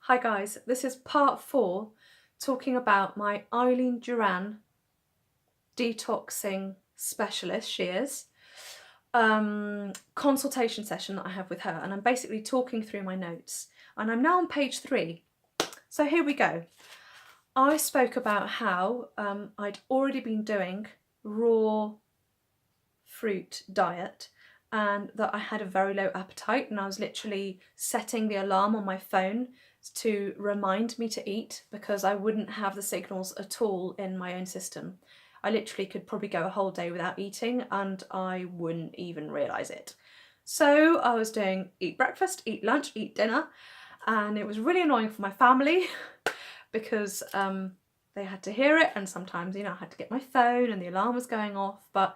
Hi guys, this is part 4 talking about my Eileen Duran detoxing specialist, she is, consultation session that I have with her, and I'm basically talking through my notes and I'm now on page 3. So here we go. I spoke about how I'd already been doing raw fruit diet and that I had a very low appetite, and I was literally setting the alarm on my phone to remind me to eat because I wouldn't have the signals at all in my own system. I literally could probably go a whole day without eating and I wouldn't even realise it. So I was doing eat breakfast, eat lunch, eat dinner, and it was really annoying for my family because they had to hear it, and sometimes, I had to get my phone and the alarm was going off. But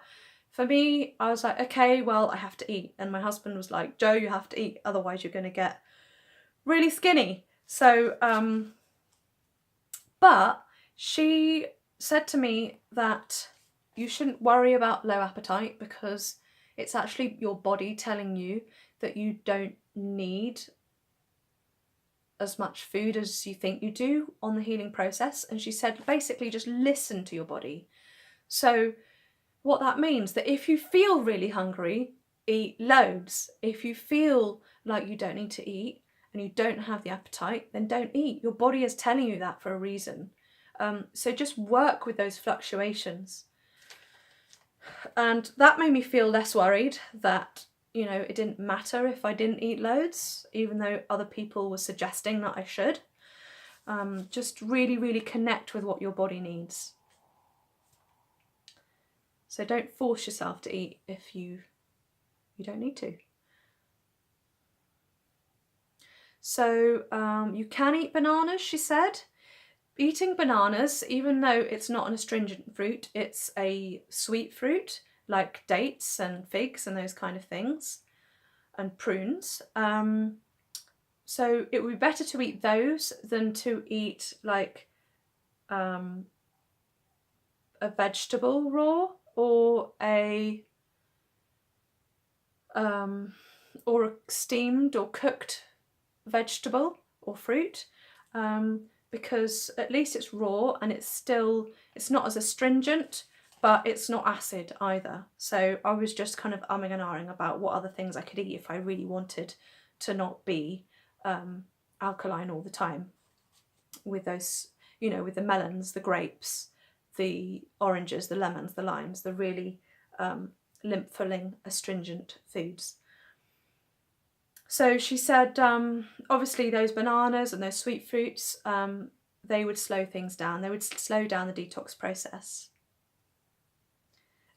for me, I was like, okay, well, I have to eat. And my husband was like, Jo, you have to eat, otherwise you're going to get really skinny. So, but she said to me that you shouldn't worry about low appetite because it's actually your body telling you that you don't need as much food as you think you do on the healing process. And she said, basically just listen to your body. So what that means, that if you feel really hungry, eat loads. If you feel like you don't need to eat and you don't have the appetite, then don't eat. Your body is telling you that for a reason. So just work with those fluctuations. And that made me feel less worried that, it didn't matter if I didn't eat loads, even though other people were suggesting that I should. Just really, really connect with what your body needs. So don't force yourself to eat if you don't need to. So you can eat bananas, she said. Eating bananas, even though it's not an astringent fruit, it's a sweet fruit like dates and figs and those kind of things, and prunes. So it would be better to eat those than to eat like a vegetable raw or a steamed or cooked vegetable or fruit, because at least it's raw and it's not as astringent, but it's not acid either. So I was just kind of umming and ahhing about what other things I could eat if I really wanted to not be alkaline all the time, with those, with the melons, the grapes, the oranges, the lemons, the limes, the really lymph-filling astringent foods. So she said, obviously those bananas and those sweet fruits, they would slow things down. They would slow down the detox process.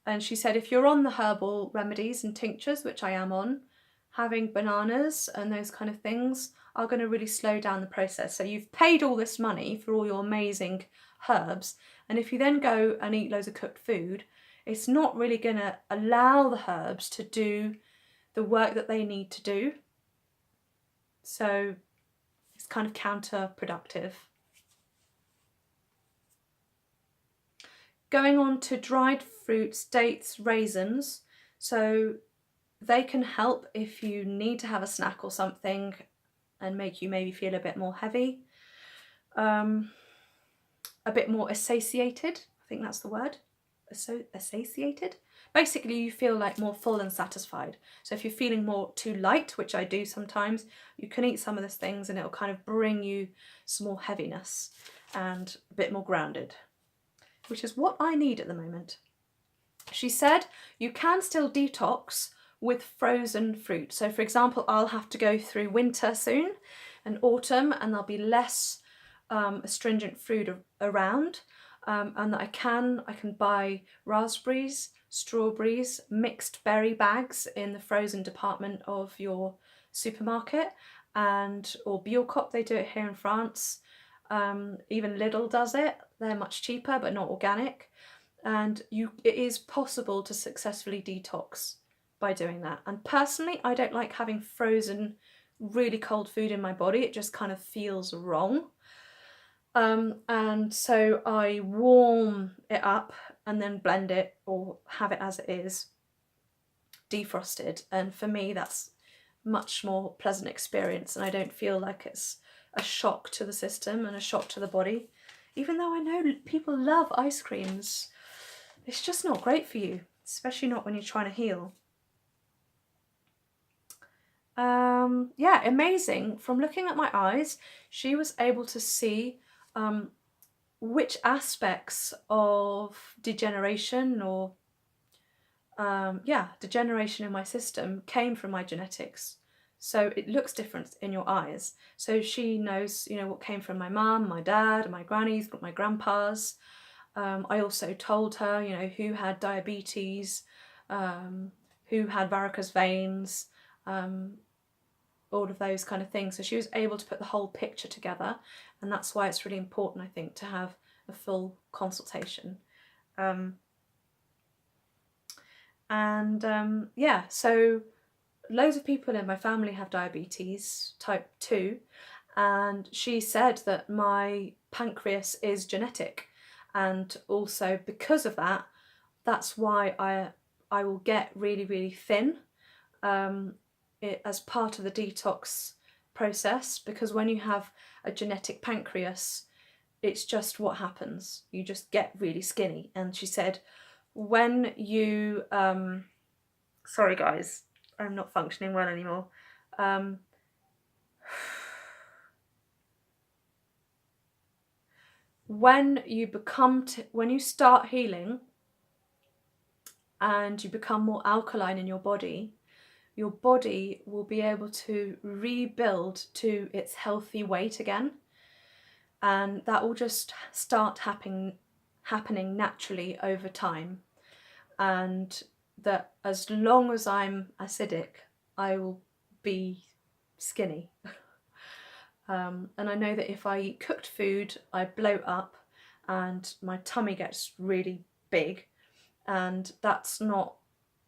And she said, if you're on the herbal remedies and tinctures, which I am on, having bananas and those kind of things are going to really slow down the process. So you've paid all this money for all your amazing herbs, and if you then go and eat loads of cooked food, it's not really going to allow the herbs to do the work that they need to do. So it's kind of counterproductive. Going on to dried fruits, dates, raisins. So they can help if you need to have a snack or something and make you maybe feel a bit more heavy, a bit more satiated. I think that's the word. Satiated. Basically, you feel like more full and satisfied. So if you're feeling more too light, which I do sometimes, you can eat some of these things and it'll kind of bring you some more heaviness and a bit more grounded, which is what I need at the moment. She said you can still detox with frozen fruit. So for example, I'll have to go through winter soon and autumn, and there'll be less astringent fruit around, and that I can buy raspberries, strawberries, mixed berry bags in the frozen department of your supermarket, or Biocop, they do it here in France. Even Lidl does it. They're much cheaper but not organic, and it is possible to successfully detox by doing that. And personally, I don't like having frozen really cold food in my body. It just kind of feels wrong. And so I warm it up and then blend it or have it as it is, defrosted. And for me, that's much more pleasant experience, and I don't feel like it's a shock to the system and a shock to the body. Even though I know people love ice creams, it's just not great for you, especially not when you're trying to heal. Yeah, amazing. From looking at my eyes, she was able to see which aspects of degeneration or degeneration in my system came from my genetics. So it looks different in your eyes. So she knows, you know, what came from my mum, my dad, my grannies, my grandpas. I also told her, you know, who had diabetes, who had varicose veins, all of those kind of things. So she was able to put the whole picture together, and that's why it's really important, I think, to have a full consultation. Yeah, so loads of people in my family have diabetes type 2, and she said that my pancreas is genetic, and also because of that, that's why I will get really, really thin as part of the detox process, because when you have a genetic pancreas, it's just what happens. You just get really skinny. And she said, when you sorry guys, I'm not functioning well anymore. When you start healing and you become more alkaline in your body will be able to rebuild to its healthy weight again, and that will just start happening naturally over time. And that as long as I'm acidic, I will be skinny. And I know that if I eat cooked food, I bloat up and my tummy gets really big, and that's not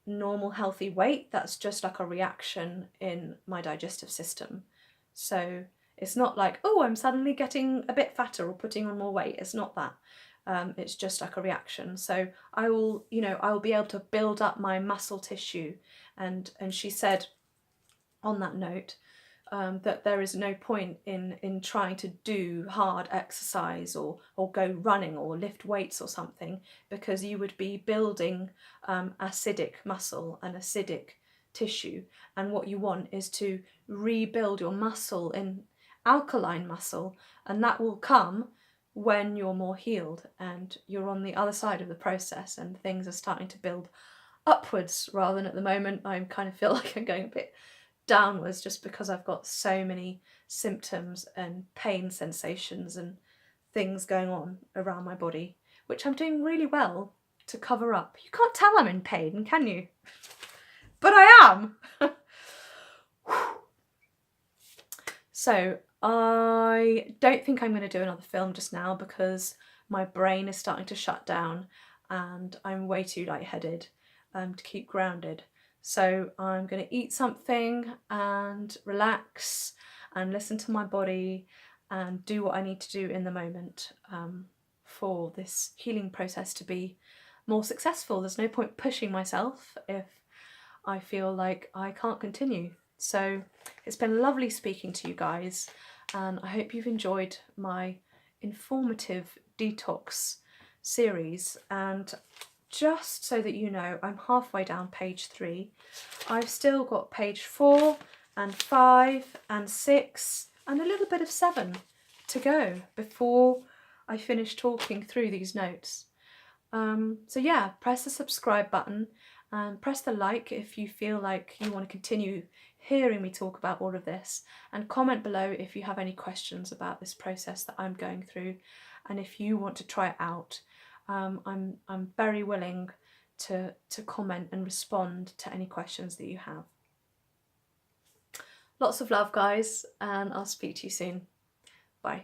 normal healthy weight. That's just like a reaction in my digestive system. So it's not like, oh, I'm suddenly getting a bit fatter or putting on more weight. It's not that. It's just like a reaction. So I will be able to build up my muscle tissue. And she said on that note that there is no point in trying to do hard exercise or go running or lift weights or something, because you would be building acidic muscle and acidic tissue, and what you want is to rebuild your muscle in alkaline muscle, and that will come when you're more healed and you're on the other side of the process and things are starting to build upwards, rather than at the moment I kind of feel like I'm going a bit downwards, just because I've got so many symptoms and pain sensations and things going on around my body, which I'm doing really well to cover up. You can't tell I'm in pain, can you? But I am. So I don't think I'm going to do another film just now, because my brain is starting to shut down and I'm way too lightheaded to keep grounded. So I'm going to eat something and relax and listen to my body and do what I need to do in the moment for this healing process to be more successful. There's no point pushing myself if I feel like I can't continue. So it's been lovely speaking to you guys, and I hope you've enjoyed my informative detox series. And just so that you know, I'm halfway down page 3. I've still got page 4 and 5 and 6 and a little bit of 7 to go before I finish talking through these notes. So yeah, press the subscribe button and press the like if you feel like you want to continue hearing me talk about all of this, and comment below if you have any questions about this process that I'm going through, and if you want to try it out. I'm very willing to comment and respond to any questions that you have. Lots of love, guys, and I'll speak to you soon. Bye.